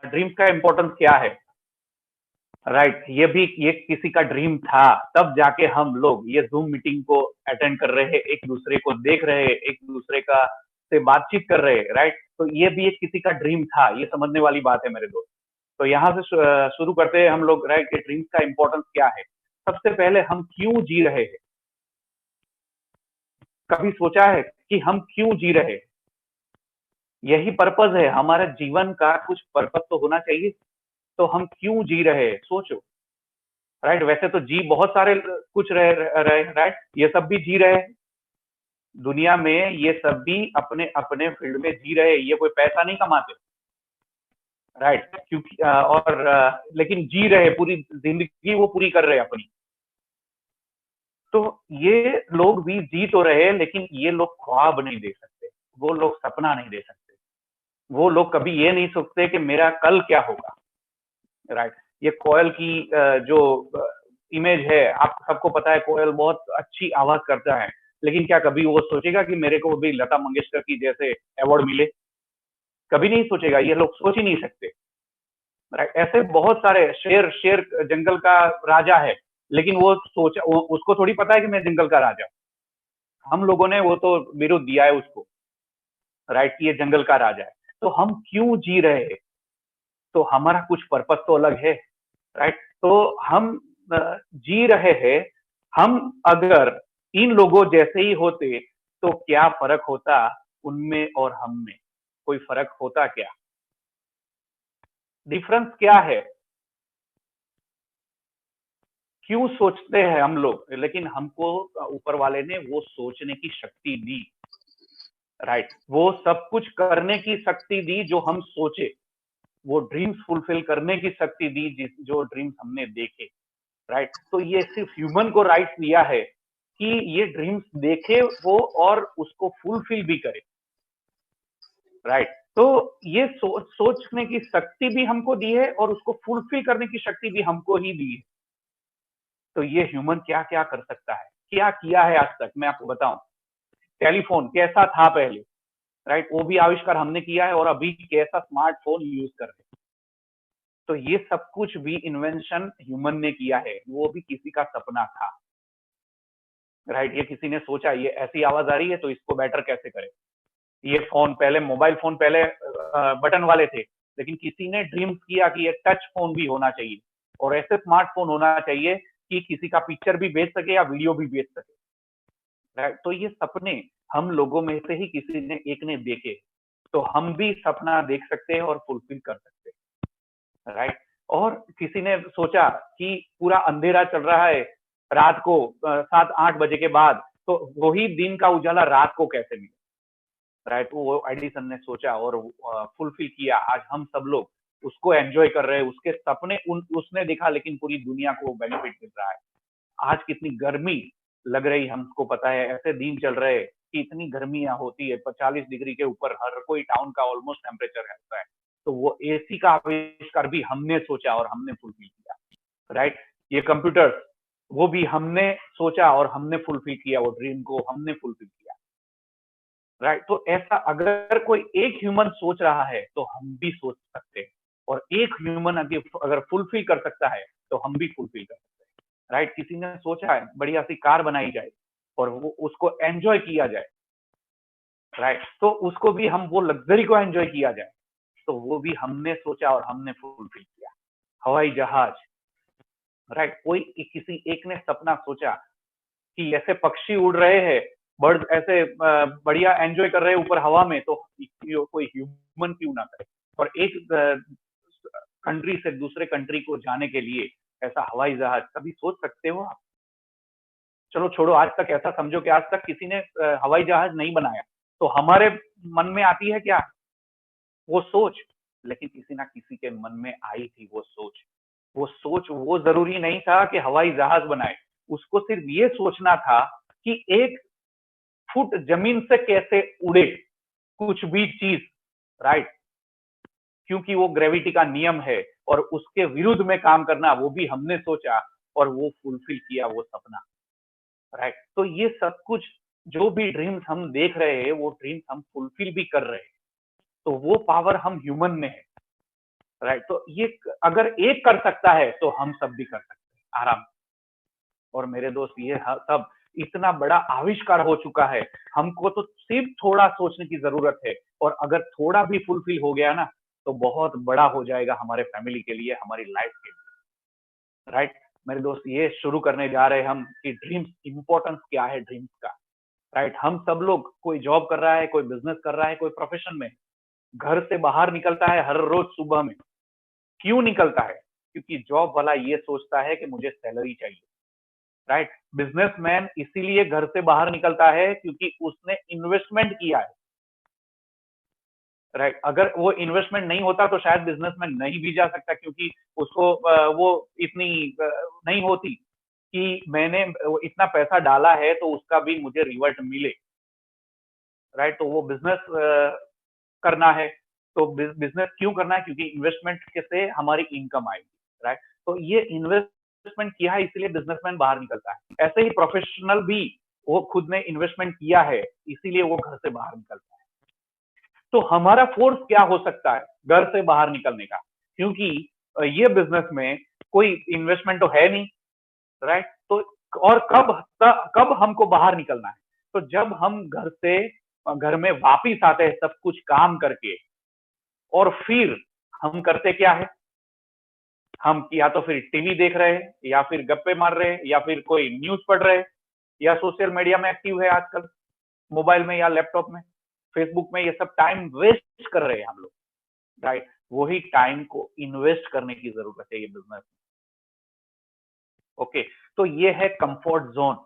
Dreams का importance क्या है, राइट। ये किसी का ड्रीम था, तब जाके हम लोग ये जूम मीटिंग को अटेंड कर रहे हैं, एक दूसरे को देख रहे हैं, एक दूसरे का से बातचीत कर रहे हैं, राइट। तो ये भी एक किसी का ड्रीम था, ये समझने वाली बात है मेरे दोस्त। तो यहाँ से शुरू करते हैं हम लोग, राइट, कि ड्रीम्स का इम्पोर्टेंस क्या है। सबसे पहले हम क्यों जी रहे हैं, कभी सोचा है कि हम क्यों जी रहे हैं? यही पर्पज है हमारे जीवन का, कुछ पर्पज तो होना चाहिए। तो हम क्यों जी रहे हैं, सोचो, राइट। वैसे तो जी बहुत सारे कुछ रहे, राइट, ये सब भी जी रहे हैं दुनिया में, ये सब भी अपने अपने फील्ड में जी रहे हैं, ये कोई पैसा नहीं कमाते, राइट। क्योंकि लेकिन जी रहे, पूरी जिंदगी वो पूरी कर रहे हैं अपनी। तो ये लोग भी जी तो रहे, लेकिन ये लोग ख्वाब नहीं देख सकते, वो लोग सपना नहीं देख सकते, वो लोग कभी ये नहीं सोचते कि मेरा कल क्या होगा, राइट। ये कोयल की जो इमेज है, आप सबको पता है, कोयल बहुत अच्छी आवाज करता है, लेकिन क्या कभी वो सोचेगा कि मेरे को भी लता मंगेशकर की जैसे अवार्ड मिले? कभी नहीं सोचेगा, ये लोग सोच ही नहीं सकते, राइट। ऐसे बहुत सारे, शेर शेर जंगल का राजा है, लेकिन उसको थोड़ी पता है कि मैं जंगल का राजा हूं। हम लोगों ने वो तो विरोध दिया है उसको, राइट, ये जंगल का राजा है। तो हम क्यों जी रहे हैं? तो हमारा कुछ पर्पस तो अलग है, राइट। तो हम जी रहे हैं। हम अगर इन लोगों जैसे ही होते तो क्या फर्क होता उनमें और हम में? कोई फर्क होता क्या? डिफरेंस क्या है? क्यों सोचते हैं हम लोग, लेकिन हमको ऊपर वाले ने वो सोचने की शक्ति दी, राइट। वो सब कुछ करने की शक्ति दी जो हम सोचे, वो ड्रीम्स फुलफिल करने की शक्ति दी जो ड्रीम्स हमने देखे, राइट। तो ये सिर्फ ह्यूमन को राइट दिया है कि ये ड्रीम्स देखे वो और उसको फुलफिल भी करे, राइट। तो ये सोचने की शक्ति भी हमको दी है और उसको फुलफिल करने की शक्ति भी हमको ही दी है। तो ये ह्यूमन क्या क्या कर सकता है, क्या किया है आज तक, मैं आपको बताऊं। टेलीफोन कैसा था पहले, राइट, वो भी आविष्कार हमने किया है, और अभी कैसा स्मार्टफोन यूज कर रहे हैं। तो ये सब कुछ भी इन्वेंशन ह्यूमन ने किया है, वो भी किसी का सपना था, राइट। ये किसी ने सोचा ये ऐसी आवाज आ रही है तो इसको बेटर कैसे करें। ये फोन पहले, मोबाइल फोन पहले बटन वाले थे, लेकिन किसी ने ड्रीम्स किया कि ये टच फोन भी होना चाहिए, और ऐसे स्मार्टफोन होना चाहिए कि किसी का पिक्चर भी भेज सके या वीडियो भी भेज सके, राइट। तो ये सपने हम लोगों में से ही किसी ने एक ने देखे, तो हम भी सपना देख सकते हैं और फुलफिल कर सकते हैं, राइट। और किसी ने सोचा कि पूरा अंधेरा चल रहा है रात को, 7-8 बजे के बाद, तो वही दिन का उजाला रात को कैसे मिले, राइट। वो एडिसन ने सोचा और फुलफिल किया। आज हम सब लोग उसको एंजॉय कर रहे हैं, उसके सपने उसने देखा, लेकिन पूरी दुनिया को बेनिफिट मिल रहा है। आज कितनी गर्मी लग रही, हमको पता है, ऐसे दिन चल रहे हैं कि इतनी गर्मियां होती है, 40 डिग्री के ऊपर हर कोई टाउन का ऑलमोस्ट टेम्परेचर रहता है। तो वो एसी का आविष्कार भी हमने सोचा और हमने फुलफिल किया, राइट। ये कंप्यूटर, वो भी हमने सोचा और हमने फुलफिल किया, वो ड्रीम को हमने फुलफिल किया, राइट। तो ऐसा अगर कोई एक ह्यूमन सोच रहा है तो हम भी सोच सकते हैं, और एक ह्यूमन अगर फुलफिल कर सकता है तो हम भी फुलफिल कर सकते हैं, राइट। किसी ने सोचा है बढ़िया सी कार बनाई जाए और वो उसको एंजॉय किया जाए, राइट। तो उसको भी हम, वो लग्जरी को एंजॉय किया जाए, तो वो भी हमने सोचा और हमने फुलफिल किया। हवाई जहाज, राइट, कोई किसी एक ने सपना सोचा कि ऐसे पक्षी उड़ रहे हैं, बर्ड ऐसे बढ़िया एंजॉय कर रहे हैं ऊपर हवा में, तो कोई ह्यूमन क्यों ना करे। और एक कंट्री से दूसरे कंट्री को जाने के लिए ऐसा हवाई जहाज, कभी सोच सकते हो आप? चलो छोड़ो, आज तक ऐसा समझो कि आज तक किसी ने हवाई जहाज नहीं बनाया, तो हमारे मन में आती है क्या वो सोच? लेकिन किसी ना किसी के मन में आई थी वो सोच। वो सोच, वो जरूरी नहीं था कि हवाई जहाज बनाए, उसको सिर्फ ये सोचना था कि 1 फुट जमीन से कैसे उड़े कुछ भी चीज, राइट। क्योंकि वो ग्रेविटी का नियम है, और उसके विरुद्ध में काम करना वो भी हमने सोचा, और वो फुलफिल किया वो सपना, राइट। तो ये सब कुछ, जो भी ड्रीम्स हम देख रहे हैं, वो ड्रीम्स हम फुलफिल भी कर रहे हैं। तो वो पावर हम ह्यूमन में है, राइट। तो ये अगर एक कर सकता है तो हम सब भी कर सकते हैं आराम से। और मेरे दोस्त ये सब इतना बड़ा आविष्कार हो चुका है, हमको तो सिर्फ थोड़ा सोचने की जरूरत है, और अगर थोड़ा भी फुलफिल हो गया ना तो बहुत बड़ा हो जाएगा हमारे फैमिली के लिए, हमारी लाइफ के लिए। राइट। मेरे दोस्त ये शुरू करने जा रहे हैं हम कि ड्रीम्स, इंपॉर्टेंस क्या है ड्रीम्स का। राइट। हम सब लोग, कोई जॉब कर रहा है, कोई बिजनेस कर रहा है, कोई प्रोफेशन में घर से बाहर निकलता है हर रोज सुबह में। क्यों निकलता है? क्योंकि जॉब वाला ये सोचता है कि मुझे सैलरी चाहिए। राइट। बिजनेसमैन इसीलिए घर से बाहर निकलता है क्योंकि उसने इन्वेस्टमेंट किया है। राइट। अगर वो इन्वेस्टमेंट नहीं होता तो शायद बिजनेसमैन नहीं भी जा सकता, क्योंकि उसको वो इतनी नहीं होती कि मैंने इतना पैसा डाला है तो उसका भी मुझे रिवर्ट मिले। राइट। तो वो बिजनेस करना है। तो बिजनेस क्यों करना है? क्योंकि इन्वेस्टमेंट से हमारी इनकम आएगी। राइट। तो ये इन्वेस्टमेंट किया है इसलिए बिजनेसमैन बाहर निकलता है। ऐसे ही प्रोफेशनल भी, वो खुद ने इन्वेस्टमेंट किया है इसीलिए वो घर से बाहर निकलता है। तो हमारा फोर्स क्या हो सकता है घर से बाहर निकलने का? क्योंकि ये बिजनेस में कोई इन्वेस्टमेंट तो है नहीं। राइट। तो और कब हमको बाहर निकलना है? तो जब हम घर में वापिस आते हैं सब कुछ काम करके, और फिर हम करते क्या है? हम या तो फिर टीवी देख रहे हैं, या फिर गप्पे मार रहे हैं, या फिर कोई न्यूज पढ़ रहे हैं, या सोशल मीडिया में एक्टिव है आजकल, मोबाइल में या लैपटॉप में, फेसबुक में। ये सब टाइम वेस्ट कर रहे हैं हम लोग। राइट। वही टाइम को इन्वेस्ट करने की जरूरत है ये बिजनेस। ओके। तो ये है कंफर्ट जोन।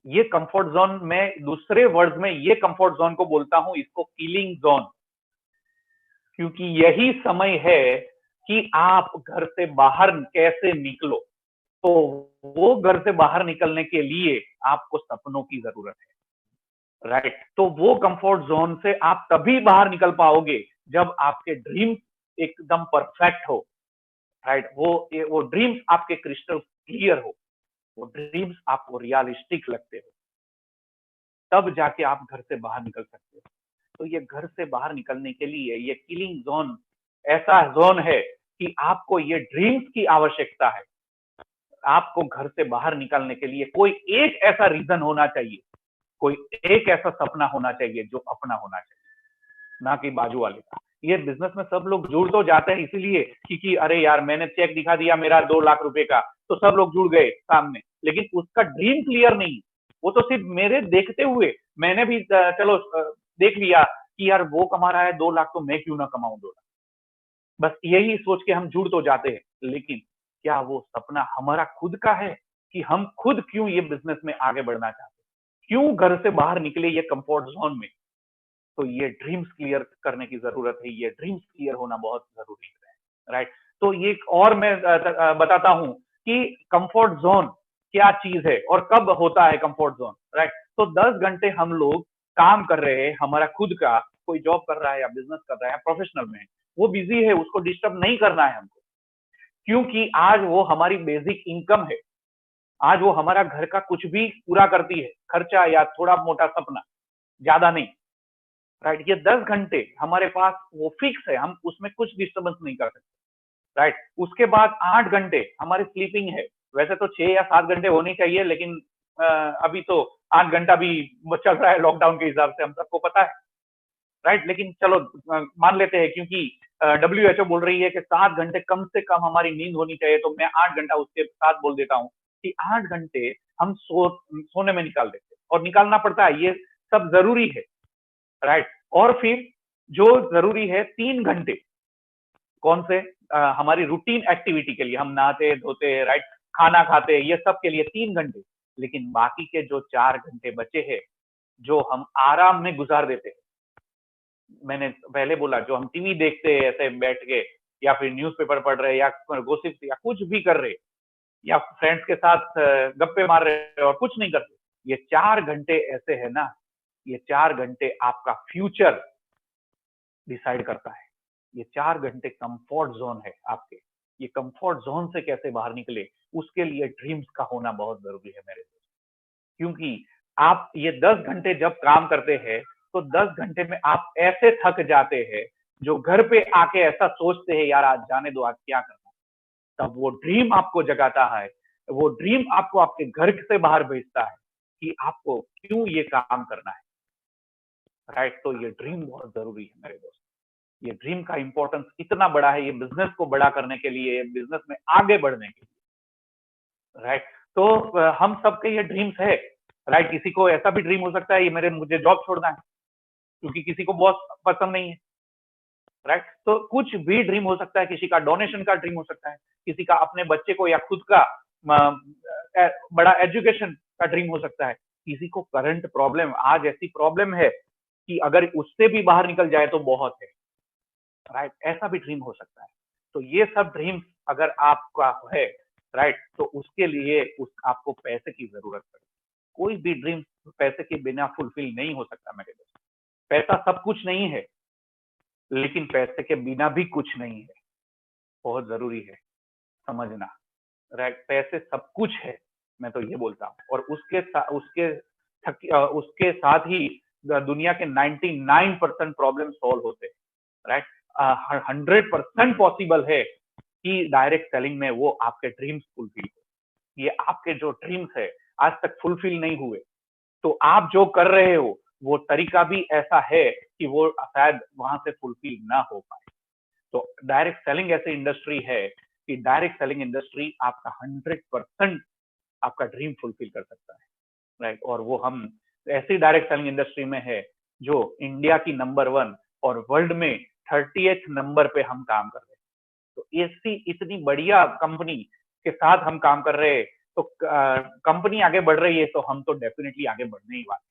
ये कंफर्ट जोन में, दूसरे वर्ड्स में ये कंफर्ट जोन को बोलता हूं, इसको किलिंग जोन। क्योंकि यही समय है कि आप घर से बाहर कैसे निकलो। तो वो घर से बाहर निकलने के लिए आपको सपनों की जरूरत है। राइट। तो वो कंफर्ट जोन से आप तभी बाहर निकल पाओगे जब आपके ड्रीम्स एकदम परफेक्ट हो। राइट। वो ड्रीम्स आपके क्रिस्टल क्लियर हो, वो ड्रीम्स आपको रियलिस्टिक लगते हो, तब जाके आप घर से बाहर निकल सकते हो। तो ये घर से बाहर निकलने के लिए ये किलिंग जोन ऐसा जोन है कि आपको ये ड्रीम्स की आवश्यकता है। आपको घर से बाहर निकलने के लिए कोई एक ऐसा रीजन होना चाहिए, कोई एक ऐसा सपना होना चाहिए जो अपना होना चाहिए, ना कि बाजू वाले का। ये बिजनेस में सब लोग जुड़ तो जाते हैं इसीलिए कि अरे यार मैंने चेक दिखा दिया मेरा 2 लाख रुपए का, तो सब लोग जुड़ गए सामने, लेकिन उसका ड्रीम क्लियर नहीं। वो तो सिर्फ मेरे देखते हुए मैंने भी चलो देख लिया कि यार वो कमा रहा है 2 लाख, तो मैं क्यों ना कमाऊं 2 लाख। बस यही सोच के हम जुड़ तो जाते हैं, लेकिन क्या वो सपना हमारा खुद का है? कि हम खुद क्यों ये बिजनेस में आगे बढ़ना चाहते हैं, क्यों घर से बाहर निकले ये कंफर्ट जोन में? तो ये ड्रीम्स क्लियर करने की जरूरत है, ये ड्रीम्स क्लियर होना बहुत जरूरी है। राइट। तो ये और मैं बताता हूं कि कंफर्ट जोन क्या चीज है और कब होता है कंफर्ट जोन। राइट। तो 10 घंटे हम लोग काम कर रहे हैं, हमारा खुद का, कोई जॉब कर रहा है या बिजनेस कर रहा है, प्रोफेशनल में वो बिजी है, उसको डिस्टर्ब नहीं करना है हमको, क्योंकि आज वो हमारी बेसिक इनकम है। आज वो हमारा घर का कुछ भी पूरा करती है, खर्चा या थोड़ा मोटा सपना, ज्यादा नहीं। राइट। ये 10 घंटे हमारे पास वो फिक्स है, हम उसमें कुछ डिस्टर्बेंस नहीं कर सकते। राइट। उसके बाद 8 घंटे हमारी स्लीपिंग है। वैसे तो 6 या 7 घंटे होनी चाहिए, लेकिन अभी तो 8 घंटा भी चल रहा है लॉकडाउन के हिसाब से, हम सबको पता है। राइट। लेकिन चलो मान लेते हैं, क्योंकि WHO बोल रही है कि 7 घंटे कम से कम हमारी नींद होनी चाहिए, तो मैं 8 घंटा उसके साथ बोल देता हूँ कि 8 घंटे हम सोने में निकाल देते हैं, और निकालना पड़ता है, ये सब जरूरी है। राइट। और फिर जो जरूरी है 3 घंटे, कौन से? हमारी रूटीन एक्टिविटी के लिए, हम नहाते धोते, राइट, खाना खाते, ये सब के लिए 3 घंटे। लेकिन बाकी के जो 4 घंटे बचे हैं, जो हम आराम में गुजार देते हैं, मैंने पहले बोला, जो हम टीवी देखते हैं ऐसे बैठ के, या फिर न्यूज़पेपर पढ़ रहे, या गोसिप या कुछ भी कर रहे, या फ्रेंड्स के साथ गप्पे मार रहे और कुछ नहीं करते, ये 4 घंटे ऐसे है ना, ये 4 घंटे आपका फ्यूचर डिसाइड करता है। ये 4 घंटे कंफर्ट जोन है आपके। ये कंफर्ट जोन से कैसे बाहर निकले, उसके लिए ड्रीम्स का होना बहुत जरूरी है मेरे दोस्त। क्योंकि आप ये 10 घंटे जब काम करते हैं, तो 10 घंटे में आप ऐसे थक जाते हैं जो घर पे आके ऐसा सोचते हैं यार आज जाने दो, आज क्या करना, तब वो ड्रीम आपको जगाता है, वो ड्रीम आपको आपके घर से बाहर भेजता है कि आपको क्यों ये काम करना है, राइट। तो ये ड्रीम बहुत जरूरी है मेरे दोस्त, ये ड्रीम का इंपॉर्टेंस इतना बड़ा है, ये बिजनेस को बड़ा करने के लिए, बिजनेस में आगे बढ़ने के लिए, राइट। तो हम सबके ये ड्रीम्स है, राइट। किसी को ऐसा भी ड्रीम हो सकता है ये मुझे जॉब छोड़ना है, क्योंकि किसी को बॉस पसंद नहीं है, राइट। तो कुछ भी ड्रीम हो सकता है, किसी का डोनेशन का ड्रीम हो सकता है, किसी का अपने बच्चे को या खुद का बड़ा एजुकेशन का ड्रीम हो सकता है, किसी को करंट प्रॉब्लम, आज ऐसी प्रॉब्लम है कि अगर उससे भी बाहर निकल जाए तो बहुत है, राइट। ऐसा भी ड्रीम हो सकता है। तो ये सब ड्रीम्स अगर आपका है, राइट, तो उसके लिए आपको पैसे की जरूरत पड़ेगी। कोई भी ड्रीम पैसे के बिना फुलफिल नहीं हो सकता मेरे दोस्त। पैसा सब कुछ नहीं है, लेकिन पैसे के बिना भी कुछ नहीं है, बहुत जरूरी है समझना, राइट। पैसे सब कुछ है, मैं तो ये बोलता हूँ। और उसके साथ ही दुनिया के 99% प्रॉब्लम सॉल्व होते हैं, राइट। 100% पॉसिबल है कि डायरेक्ट सेलिंग में वो आपके ड्रीम्स फुलफिल हो। ये आपके जो ड्रीम्स है आज तक फुलफिल नहीं हुए, तो आप जो कर रहे हो वो तरीका भी ऐसा है कि वो शायद वहां से फुलफिल ना हो पाए। तो डायरेक्ट सेलिंग ऐसी इंडस्ट्री है कि डायरेक्ट सेलिंग इंडस्ट्री आपका 100% आपका ड्रीम फुलफिल कर सकता है, राइट। और वो हम ऐसी डायरेक्ट सेलिंग इंडस्ट्री में है जो इंडिया की नंबर 1 और वर्ल्ड में 30th नंबर पे हम काम कर रहे हैं। तो ऐसी इतनी बढ़िया कंपनी के साथ हम काम कर रहे हैं, तो कंपनी आगे बढ़ रही है तो हम तो डेफिनेटली आगे बढ़ने ही वाले,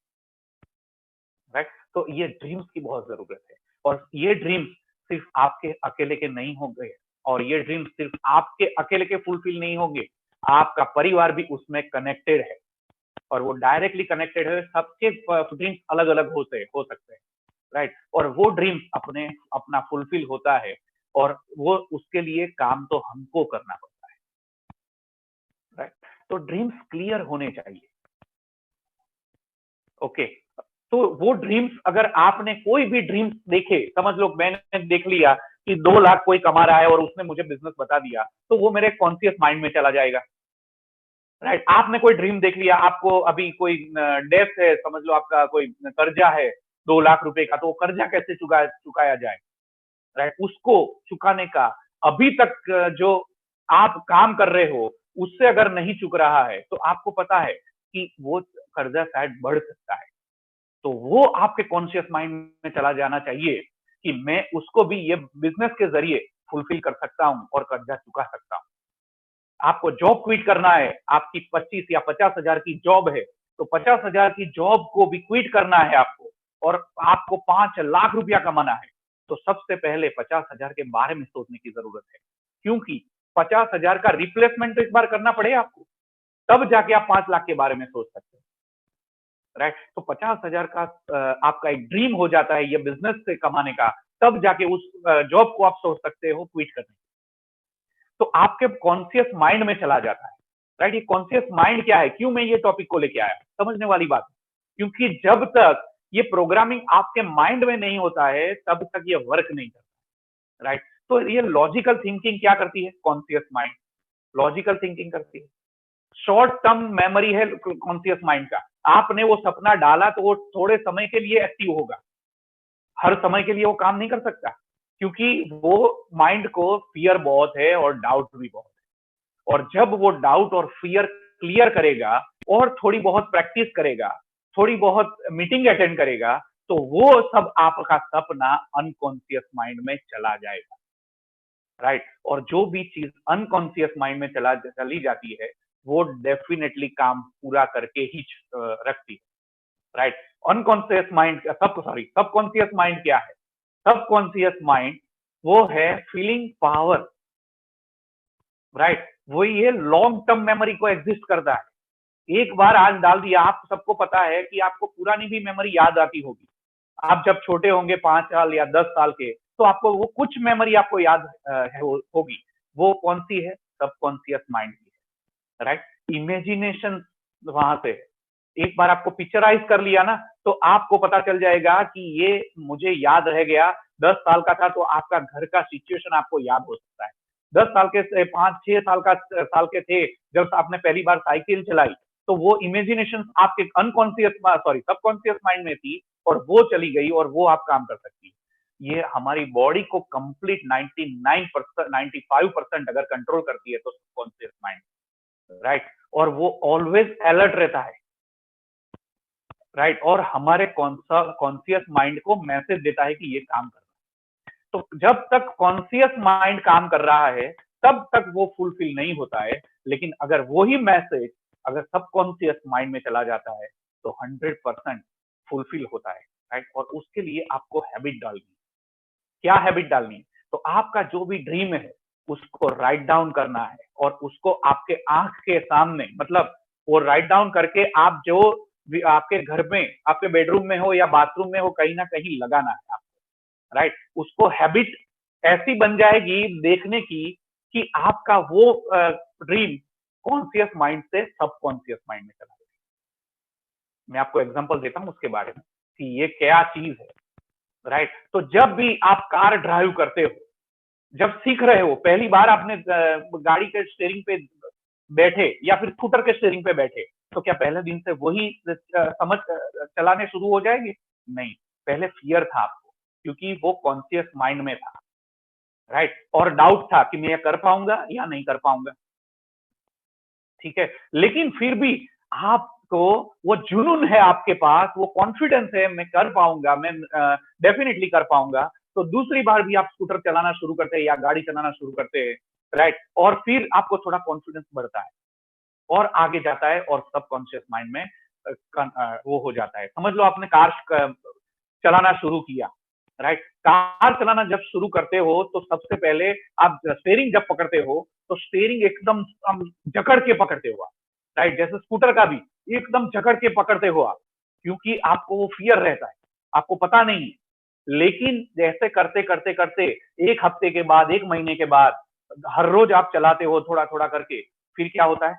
राइट। तो ये ड्रीम्स की बहुत जरूरत है, और ये ड्रीम्स सिर्फ आपके अकेले के नहीं होंगे, और ये ड्रीम्स सिर्फ आपके अकेले के फुलफिल नहीं होंगे, आपका परिवार भी उसमें कनेक्टेड है, और वो डायरेक्टली कनेक्टेड है। सबके ड्रीम्स अलग अलग हो सकते हैं, राइट। और वो ड्रीम्स अपना फुलफिल होता है, और वो उसके लिए काम तो हमको करना पड़ता है, राइट। तो ड्रीम्स क्लियर होने चाहिए, ओके। तो वो ड्रीम्स, अगर आपने कोई भी ड्रीम्स देखे, समझ लो मैंने देख लिया कि 2 लाख कोई कमा रहा है और उसने मुझे बिजनेस बता दिया, तो वो मेरे कॉन्शियस माइंड में चला जाएगा, राइट। आपने कोई ड्रीम देख लिया, आपको अभी कोई डेप्थ है, समझ लो आपका कोई कर्जा है 2 लाख रुपए का, तो वो कर्जा कैसे चुकाया जाए, राइट। उसको चुकाने का अभी तक जो आप काम कर रहे हो उससे अगर नहीं चुक रहा है, तो आपको पता है कि वो कर्जा शायद बढ़ सकता है। तो वो आपके कॉन्शियस माइंड में चला जाना चाहिए कि मैं उसको भी ये बिजनेस के जरिए फुलफिल कर सकता हूं और कर्जा चुका सकता हूं। आपको जॉब क्विट करना है, आपकी 25 या 50 हजार की जॉब है, तो 50 हजार की जॉब को भी क्विट करना है आपको, और आपको 5 लाख रुपया कमाना है, तो सबसे पहले 50 हजार के बारे में सोचने की जरूरत है, क्योंकि 50 हजार का रिप्लेसमेंट तो एक बार करना पड़ेगा आपको, तब जाके आप 5 लाख के बारे में सोच सकते हैं, राइट। तो 50 हजार का आपका एक ड्रीम हो जाता है ये बिजनेस से कमाने का, तब जाके उस जॉब को आप सोच सकते हो क्विट करने, तो आपके कॉन्शियस माइंड में चला जाता है, राइट। ये कॉन्शियस माइंड क्या है, क्यों मैं ये टॉपिक को लेके आया, समझने वाली बात है, क्योंकि जब तक ये प्रोग्रामिंग आपके माइंड में नहीं होता है तब तक ये वर्क नहीं करता, राइट। तो ये लॉजिकल थिंकिंग क्या करती है, कॉन्शियस माइंड लॉजिकल थिंकिंग करती है। शॉर्ट टर्म मेमोरी है कॉन्शियस माइंड का, आपने वो सपना डाला तो वो थोड़े समय के लिए एक्टिव होगा, हर समय के लिए वो काम नहीं कर सकता, क्योंकि वो माइंड को फियर बहुत है और डाउट भी बहुत है। और जब वो डाउट और फियर क्लियर करेगा और थोड़ी बहुत प्रैक्टिस करेगा, थोड़ी बहुत मीटिंग अटेंड करेगा, तो वो सब आपका सपना अनकॉन्शियस माइंड में चला जाएगा, राइट। और जो भी चीज अनकॉन्शियस माइंड में चली जाती है वो डेफिनेटली काम पूरा करके ही रखती है, right. Unconscious mind subconscious mind क्या है, सबकॉन्शियस माइंड वो है फीलिंग पावर, राइट। वो ये लॉन्ग टर्म मेमोरी को एग्जिस्ट करता है, एक बार आज डाल दिया, आप सबको पता है कि आपको पुरानी भी मेमोरी याद आती होगी, आप जब छोटे होंगे 5 साल या 10 साल के, तो आपको वो कुछ मेमोरी आपको याद होगी, वो कौन सी है, सबकॉन्शियस माइंड की है, राइट। इमेजिनेशन वहां से, एक बार आपको पिक्चराइज कर लिया ना, तो आपको पता चल जाएगा कि ये मुझे याद रह गया, 10 साल का था तो आपका घर का सिचुएशन आपको याद हो सकता है। 10 साल के 5-6 साल के थे जब आपने पहली बार साइकिल चलाई, तो वो इमेजिनेशन आपके सबकॉन्शियस माइंड में थी और वो चली गई और वो आप काम कर सकती है। ये हमारी बॉडी को कंप्लीट 99% 95% अगर कंट्रोल करती है तो सबकॉन्शियस माइंड, राइट। और वो ऑलवेज अलर्ट रहता है, राइट। और हमारे कॉन्शियस माइंड को मैसेज देता है कि ये काम कर रहा है। तो जब तक कॉन्शियस माइंड काम कर रहा है तब तक वो फुलफिल नहीं होता है, लेकिन अगर वही मैसेज अगर सबकॉन्शियस माइंड में चला जाता है तो 100% फुलफिल होता है, राइट। और उसके लिए आपको हैबिट डालनी है। क्या हैबिट डालनी है? तो आपका जो भी ड्रीम है उसको राइट डाउन करना है और उसको आपके आंख के सामने, मतलब वो राइट डाउन करके आप जो भी आपके घर में, आपके बेडरूम में हो या बाथरूम में हो, कहीं ना कहीं लगाना है आपको, राइट। उसको हैबिट ऐसी बन जाएगी देखने की कि आपका वो ड्रीम कॉन्शियस माइंड से सबकॉन्शियस माइंड में चला जाएगा। मैं आपको एग्जांपल देता हूं उसके बारे में कि ये क्या चीज है, राइट। तो जब भी आप कार ड्राइव करते हो, जब सीख रहे हो, पहली बार आपने गाड़ी के स्टीयरिंग पे बैठे या फिर स्कूटर के स्टीयरिंग पे बैठे, तो क्या पहले दिन से वही समझ चलाने शुरू हो जाएंगे? नहीं, पहले फियर था आपको क्योंकि वो कॉन्शियस माइंड में था, राइट। और डाउट था कि मैं ये कर पाऊंगा या नहीं कर पाऊंगा, ठीक है। लेकिन फिर भी आपको वो जुनून है आपके पास, वो कॉन्फिडेंस है, मैं कर पाऊंगा, मैं डेफिनेटली कर पाऊंगा। तो दूसरी बार भी आप स्कूटर चलाना शुरू करते हैं या गाड़ी चलाना शुरू करते हैं, राइट। और फिर आपको थोड़ा कॉन्फिडेंस बढ़ता है और आगे जाता है और सबकॉन्शियस माइंड में वो हो जाता है। समझ लो आपने कार चलाना शुरू किया, राइट। कार चलाना जब शुरू करते हो तो सबसे पहले आप स्टीयरिंग जब पकड़ते हो तो स्टीयरिंग एकदम जकड़ के पकड़ते हो आप, राइट। जैसे स्कूटर का भी एकदम जकड़ के पकड़ते हो आप, क्योंकि आपको वो फियर रहता है, आपको पता नहीं है। लेकिन जैसे करते करते करते 1 हफ्ते के बाद, 1 महीने के बाद, हर रोज आप चलाते हो थोड़ा थोड़ा करके, फिर क्या होता है?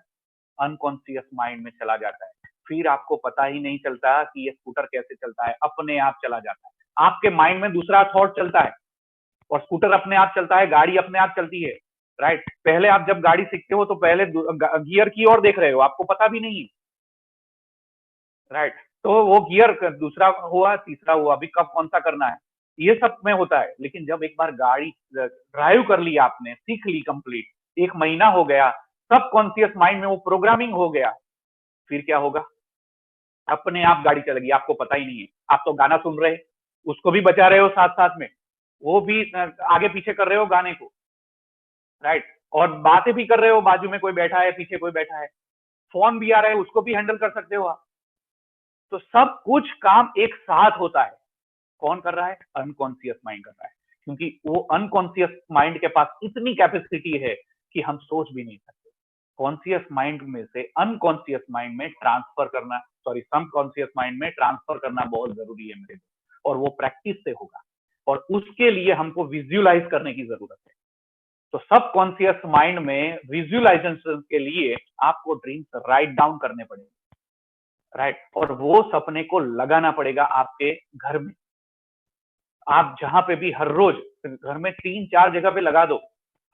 अनकॉन्शियस माइंड में चला जाता है। फिर आपको पता ही नहीं चलता कि ये स्कूटर कैसे चलता है, अपने आप चला जाता है। आपके माइंड में दूसरा थॉट चलता है और स्कूटर अपने आप चलता है, गाड़ी अपने आप चलती है, राइट। पहले आप जब गाड़ी सीखते हो तो पहले गियर की ओर देख रहे हो, आपको पता भी नहीं है, राइट। तो वो गियर दूसरा हुआ, तीसरा हुआ, अभी कब कौन सा करना है, ये सब में होता है। लेकिन जब एक बार गाड़ी ड्राइव कर ली आपने, सीख ली कंप्लीट, 1 महीना हो गया, सब कॉन्शियस माइंड में वो प्रोग्रामिंग हो गया, फिर क्या होगा? अपने आप गाड़ी चलेगी, आपको पता ही नहीं है। आप तो गाना सुन रहे, उसको भी बजा रहे हो साथ साथ में, वो भी आगे पीछे कर रहे हो गाने को, राइट। और बातें भी कर रहे हो, बाजू में कोई बैठा है, पीछे कोई बैठा है, फोन भी आ रहा है, उसको भी हैंडल कर सकते हो आप। तो सब कुछ काम एक साथ होता है। कौन कर रहा है? अनकॉन्शियस माइंड कर रहा है, क्योंकि वो अनकॉन्शियस माइंड के पास इतनी कैपेसिटी है कि हम सोच भी नहीं सकते। कॉन्शियस माइंड में से अनकॉन्शियस माइंड में ट्रांसफर करना, सॉरी, सबकॉन्शियस माइंड में ट्रांसफर करना बहुत जरूरी है मेरे लिए, और वो प्रैक्टिस से होगा। और उसके लिए हमको विजुअलाइज करने की जरूरत है। तो सबकॉन्शियस माइंड में विजुअलाइजेशन के लिए आपको ड्रीम्स राइट डाउन करने पड़ेंगे, राइट। और वो सपने को लगाना पड़ेगा आपके घर में। आप जहां पे भी हर रोज घर में 3-4 जगह पे लगा दो,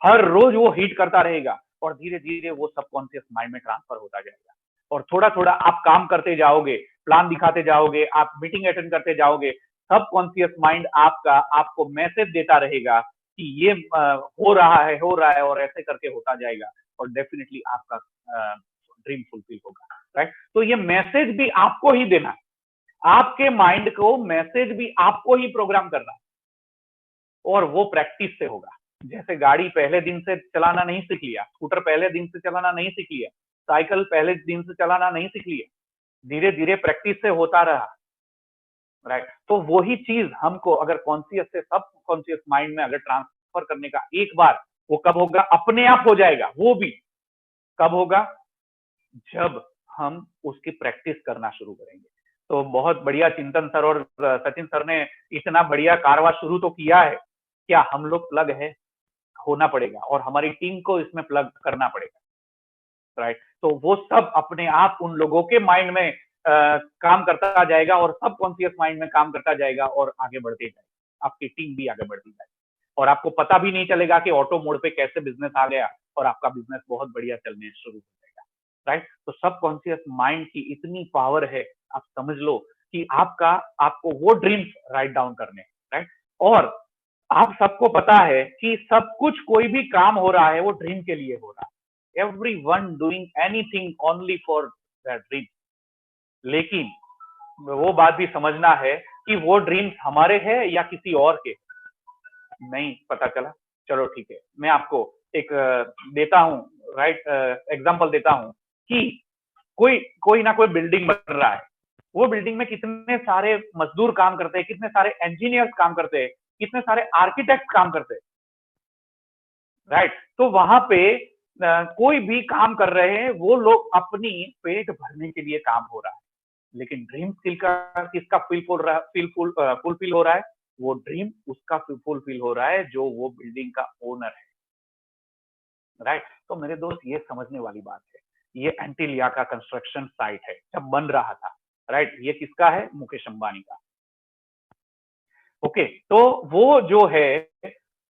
हर रोज वो हिट करता रहेगा और धीरे धीरे वो सबकॉन्शियस माइंड में ट्रांसफर होता जाएगा। और थोड़ा थोड़ा आप काम करते जाओगे, प्लान दिखाते जाओगे, आप मीटिंग अटेंड करते जाओगे, सबकॉन्शियस माइंड आपका आपको मैसेज देता रहेगा कि ये हो रहा है और ऐसे करके होता जाएगा और डेफिनेटली आपका ड्रीम फुलफिल होगा, राइट। तो ये मैसेज भी आपको ही देना है, आपके माइंड को मैसेज भी आपको ही प्रोग्राम करना है, और वो प्रैक्टिस से होगा। जैसे गाड़ी पहले दिन से चलाना नहीं सीख लिया, स्कूटर पहले दिन से चलाना नहीं सीख लिया, साइकिल पहले दिन से चलाना नहीं सीख लिया, धीरे धीरे प्रैक्टिस से होता रहा, राइट। तो वही चीज हमको अगर कॉन्शियस से सब कॉन्शियस माइंड में अगर ट्रांसफर करने का एक बार, वो कब होगा? अपने आप हो जाएगा। वो भी कब होगा? जब हम उसकी प्रैक्टिस करना शुरू करेंगे। तो बहुत बढ़िया चिंतन सर और सचिन सर ने इतना बढ़िया कारवा शुरू तो किया है। क्या हम लोग प्लग है? होना पड़ेगा और हमारी टीम को इसमें प्लग करना पड़ेगा, राइट। तो वो सब अपने आप उन लोगों के माइंड में काम करता जाएगा और सब कॉन्शियस माइंड में काम करता जाएगा और आगे बढ़ते जाएगा। आपकी टीम भी आगे बढ़ती जाएगी और आपको पता भी नहीं चलेगा कि ऑटो मोड पे कैसे बिजनेस आ गया और आपका बिजनेस बहुत बढ़िया चलने शुरू हो जाएगा, राइट। तो सबकॉन्शियस माइंड की इतनी पावर है, आप समझ लो कि आपको वो ड्रीम्स राइट डाउन करने, राइट। और आप सबको पता है कि सब कुछ कोई भी काम हो रहा है वो ड्रीम के लिए हो रहा है, everyone doing anything only for their dream। लेकिन वो बात भी समझना है कि वो ड्रीम्स हमारे हैं या किसी और के, नहीं पता चला। चलो ठीक है, मैं आपको एक देता हूं, राइट, एग्जांपल देता हूं कि कोई कोई ना कोई बिल्डिंग बन रहा है, वो बिल्डिंग में कितने सारे मजदूर काम करते हैं, कितने सारे इंजीनियर्स काम करते हैं, कितने सारे आर्किटेक्ट काम करते हैं, राइट। तो वहां पे कोई भी काम कर रहे हैं, वो लोग अपनी पेट भरने के लिए काम हो रहा है, लेकिन ड्रीम किसका फुलफिल हो रहा है, वो ड्रीम उसका फुलफिल हो रहा है जो वो बिल्डिंग का ओनर है, राइट। तो मेरे दोस्त ये समझने वाली बात है, ये एंटीलिया का कंस्ट्रक्शन साइट है जब बन रहा था, राइट। ये किसका है, मुकेश अंबानी का। ओके, तो वो जो है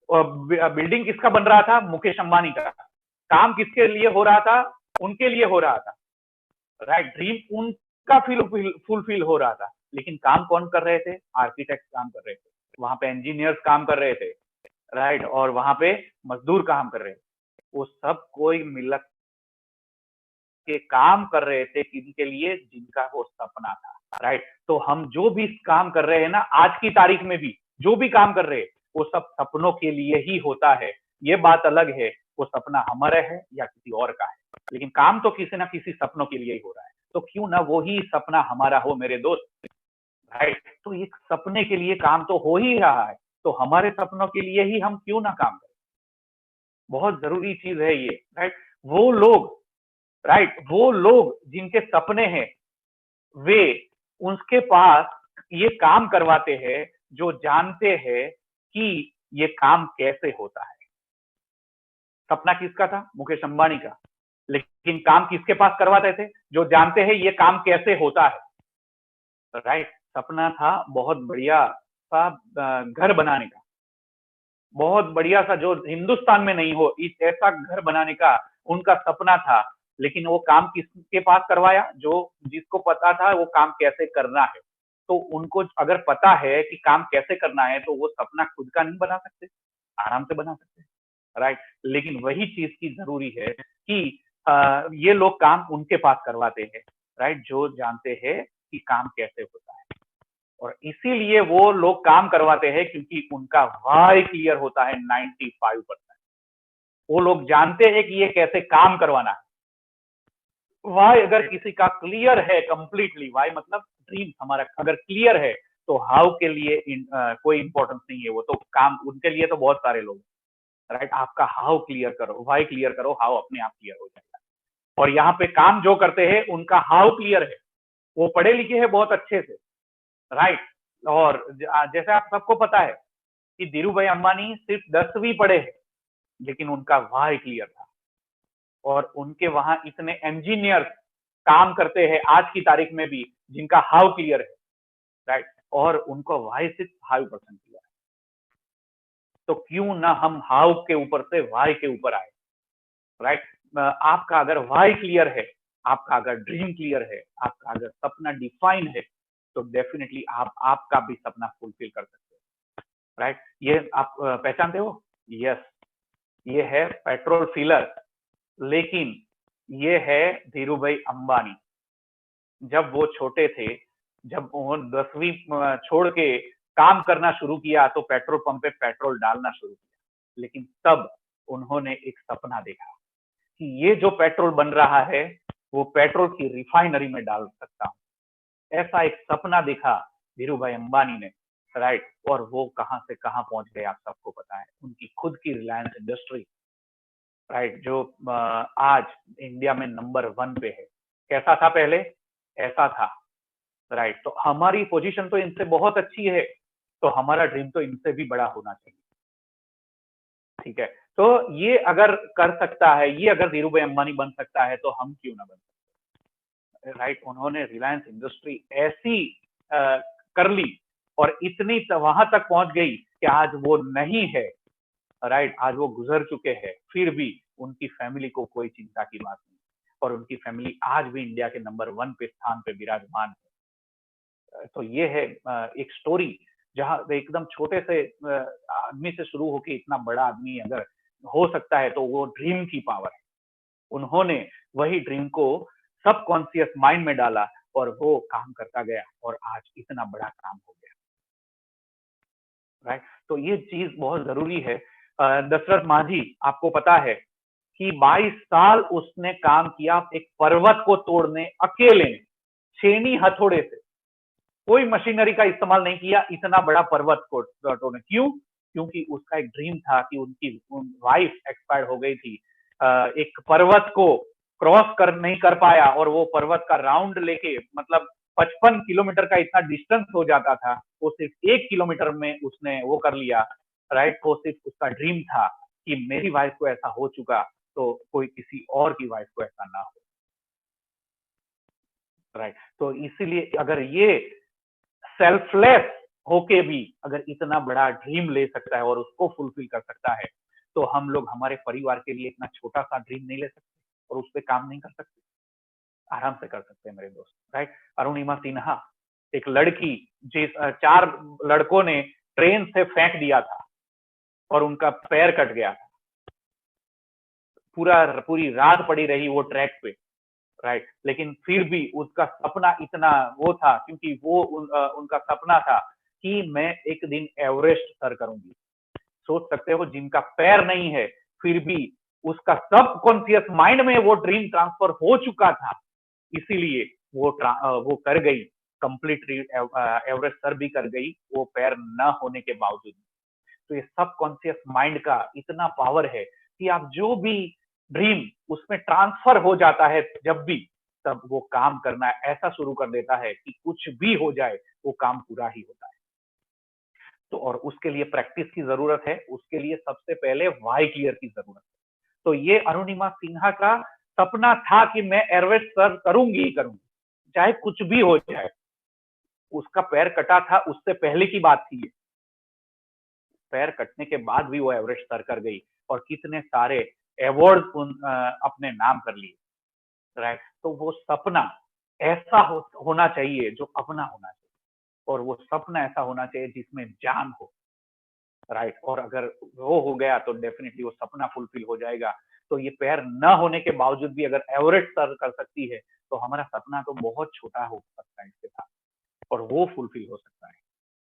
बिल्डिंग किसका बन रहा था, मुकेश अंबानी का। काम किसके लिए हो रहा था, उनके लिए हो रहा था, राइट। ड्रीम उनका फुलफिल हो रहा था, लेकिन काम कौन कर रहे थे, आर्किटेक्ट काम कर रहे थे, वहां पे इंजीनियर्स काम कर रहे थे, राइट। और वहां पे मजदूर काम कर रहे थे, वो सब कोई मिल के काम कर रहे थे किनके लिए, जिनका वो सपना था, राइट। तो हम जो भी काम कर रहे हैं ना, आज की तारीख में भी जो भी काम कर रहे हैं वो सब सपनों के लिए ही होता है। ये बात अलग है वो सपना हमारा है या किसी और का है, लेकिन काम तो किसी ना किसी सपनों के लिए ही हो रहा है। तो क्यों ना वो ही सपना हमारा हो मेरे दोस्त, राइट। तो एक सपने के लिए काम तो हो ही रहा है, तो हमारे सपनों के लिए ही हम क्यों ना काम करें। बहुत जरूरी चीज है ये, राइट। वो लोग, राइट, वो लोग जिनके सपने हैं, वे उनके पास ये काम करवाते हैं जो जानते हैं कि ये काम कैसे होता है। सपना किसका था, मुकेश अंबानी का, लेकिन काम किसके पास करवाते थे, जो जानते हैं ये काम कैसे होता है, राइट। सपना था बहुत बढ़िया सा घर बनाने का, बहुत बढ़िया सा जो हिंदुस्तान में नहीं हो इस ऐसा घर बनाने का उनका सपना था, लेकिन वो काम किसके पास करवाया, जो जिसको पता था वो काम कैसे करना है। तो उनको अगर पता है कि काम कैसे करना है तो वो सपना खुद का नहीं बना सकते, आराम से बना सकते, राइट। लेकिन वही चीज की जरूरी है कि ये लोग काम उनके पास करवाते हैं, राइट, जो जानते हैं कि काम कैसे होता है। और इसीलिए वो लोग काम करवाते हैं क्योंकि उनका वाई क्लियर होता है 95%। वो लोग जानते हैं कि ये कैसे काम करवाना है। वाई अगर किसी का क्लियर है कंप्लीटली, वाई मतलब ड्रीम हमारा अगर क्लियर है, तो हाउ के लिए कोई इंपॉर्टेंस नहीं है, वो तो काम उनके लिए तो बहुत सारे लोग, राइट। आपका हाउ क्लियर करो, वाई क्लियर करो, हाउ अपने आप क्लियर हो जाएगा। और यहाँ पे काम जो करते हैं उनका हाउ क्लियर है, वो पढ़े लिखे हैं बहुत अच्छे से, राइट। और जैसे आप सबको पता है कि धीरू भाई अंबानी सिर्फ 10वीं पढ़े हैं, लेकिन उनका वाई क्लियर था। और उनके वहां इतने इंजीनियर काम करते हैं आज की तारीख में भी जिनका हाउ क्लियर है, राइट। और उनको वाई सिर्फ 5% क्लियर है। तो क्यों ना हम हाउ के ऊपर से वाई के ऊपर आए, राइट। आपका अगर वाई क्लियर है, आपका अगर ड्रीम क्लियर है, आपका अगर सपना डिफाइन है, तो डेफिनेटली आप आपका भी सपना फुलफिल कर सकते हो, राइट। ये आप पहचानते हो, यस, ये है पेट्रोल फिलर, लेकिन ये है धीरू भाई अंबानी। जब वो छोटे थे, जब वो 10वीं छोड़ के काम करना शुरू किया तो पेट्रोल पंप पे पेट्रोल डालना शुरू किया, लेकिन तब उन्होंने एक सपना देखा कि ये जो पेट्रोल बन रहा है वो पेट्रोल की रिफाइनरी में डाल सकता हूं। ऐसा एक सपना देखा धीरू भाई अंबानी ने, राइट। और वो कहां से कहां पहुंच गए आप सबको पता है, उनकी खुद की रिलायंस इंडस्ट्री, राइट, जो आज इंडिया में नंबर 1 पे है। कैसा था पहले, ऐसा था, राइट। तो हमारी पोजीशन तो इनसे बहुत अच्छी है, तो हमारा ड्रीम तो इनसे भी बड़ा होना चाहिए, ठीक है। तो ये अगर कर सकता है, ये अगर धीरू भाई अंबानी बन सकता है तो हम क्यों ना बन सकते, राइट। उन्होंने रिलायंस इंडस्ट्री ऐसी कर ली और इतनी वहां तक पहुंच गई कि आज वो नहीं है, राइट, आज वो गुजर चुके हैं, फिर भी उनकी फैमिली को कोई चिंता की बात नहीं, और उनकी फैमिली आज भी इंडिया के नंबर 1 पे स्थान पे विराजमान है। तो ये है एक स्टोरी जहां एकदम छोटे से आदमी से शुरू होके इतना बड़ा आदमी अगर हो सकता है, तो वो ड्रीम की पावर है। उन्होंने वही ड्रीम को सबकॉन्शियस माइंड में डाला और वो काम करता गया और आज इतना बड़ा काम हो गया, राइट। तो ये चीज बहुत जरूरी है। दशरथ मांझी, आपको पता है कि 22 साल उसने काम किया एक पर्वत को तोड़ने, अकेले में, छेनी हथौड़े से, कोई मशीनरी का इस्तेमाल नहीं किया, इतना बड़ा पर्वत को तोड़ने। क्यों? क्योंकि उसका एक ड्रीम था कि उनकी वाइफ एक्सपायर हो गई थी, एक पर्वत को क्रॉस कर नहीं कर पाया, और वो पर्वत का राउंड लेके, मतलब 55 किलोमीटर का इतना डिस्टेंस हो जाता था, वो सिर्फ 1 किलोमीटर में उसने वो कर लिया, राइट। वो सिर्फ उसका ड्रीम था कि मेरी वाइफ को ऐसा हो चुका, तो कोई किसी और की वाइफ को ऐसा ना हो, राइट। तो इसीलिए अगर ये सेल्फलेस होके भी अगर इतना बड़ा ड्रीम ले सकता है और उसको फुलफिल कर सकता है, तो हम लोग हमारे परिवार के लिए इतना छोटा सा ड्रीम नहीं ले सकते और उस पर काम नहीं कर सकते? आराम से कर सकते हैं मेरे दोस्त, राइट। अरुणिमा सिन्हा, एक लड़की जिस 4 लड़कों ने ट्रेन से फेंक दिया था और उनका पैर कट गया था, पूरी रात पड़ी रही वो ट्रैक पे, राइट। लेकिन फिर भी उसका सपना इतना वो था, क्योंकि वो उनका सपना था कि मैं एक दिन एवरेस्ट सर करूंगी। सोच सकते हो, जिनका पैर नहीं है, फिर भी उसका सबकॉन्शियस माइंड में वो ड्रीम ट्रांसफर हो चुका था, इसीलिए वो कर गई, कंप्लीटली एवरेस्ट सर भी कर गई, वो पैर न होने के बावजूद। तो ये सबकॉन्शियस माइंड का इतना पावर है कि आप जो भी ड्रीम उसमें ट्रांसफर हो जाता है, जब भी, तब वो काम करना ऐसा शुरू कर देता है कि कुछ भी हो जाए वो काम पूरा ही होता है। तो और उसके लिए प्रैक्टिस की जरूरत है, उसके लिए सबसे पहले वाई क्लियर की जरूरत है। तो ये अरुणिमा सिन्हा का सपना था कि मैं एवरेस्ट सर करूंगी ही करूंगी, चाहे कुछ भी हो जाए। उसका पैर कटा था, उससे पहले की बात थी ये। पैर कटने के बाद भी वो एवरेस्ट सर कर गई और कितने सारे अवार्ड अपने नाम कर लिए, राइट। तो वो सपना ऐसा होना चाहिए जो अपना होना चाहिए, और वो सपना ऐसा होना चाहिए जिसमें जान हो, राइट। और अगर वो हो गया तो डेफिनेटली वो सपना फुलफिल हो जाएगा। तो ये पैर न होने के बावजूद भी अगर एवरेस्ट सर कर सकती है, तो हमारा सपना तो बहुत छोटा हो सकता है इसके साथ, और वो फुलफिल हो सकता है,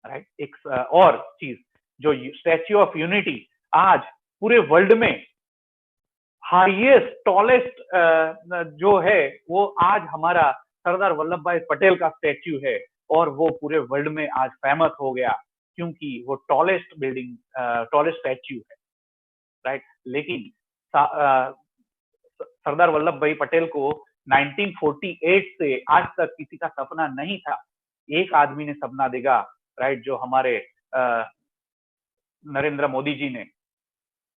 राइट। एक और चीज, जो स्टैच्यू ऑफ यूनिटी आज पूरे वर्ल्ड में हाईएस्ट टॉलेस्ट जो है, वो आज हमारा सरदार वल्लभ भाई पटेल का स्टैच्यू है, और वो पूरे वर्ल्ड में आज फेमस हो गया, क्योंकि वो टॉलेस्ट बिल्डिंग, टॉलेस्ट स्टैच्यू है, राइट। लेकिन सरदार वल्लभ भाई पटेल को 1948 से आज तक किसी का सपना नहीं था। एक आदमी ने सपना देखा, राइट, जो हमारे नरेंद्र मोदी जी ने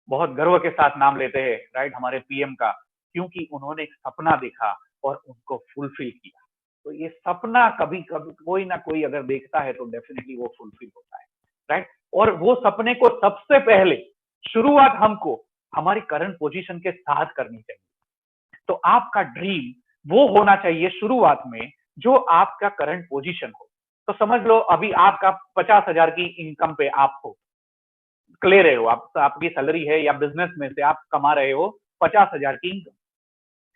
बहुत गर्व के साथ नाम लेते हैं, राइट, हमारे पीएम का, क्योंकि उन्होंने एक सपना देखा और उनको फुलफिल किया। तो ये सपना कभी कभी कोई ना कोई अगर देखता है तो डेफिनेटली वो फुलफिल होता है, राइट। और वो सपने को सबसे पहले शुरुआत हमको हमारी करंट पोजीशन के साथ करनी चाहिए। तो आपका ड्रीम वो होना चाहिए शुरुआत में जो आपका करंट पोजीशन हो। तो समझ लो अभी आपका 50,000 की इनकम पे आप हो, ले रहे हो, आप आपकी सैलरी है या बिजनेस में से आप कमा रहे हो 50,000 की इनकम,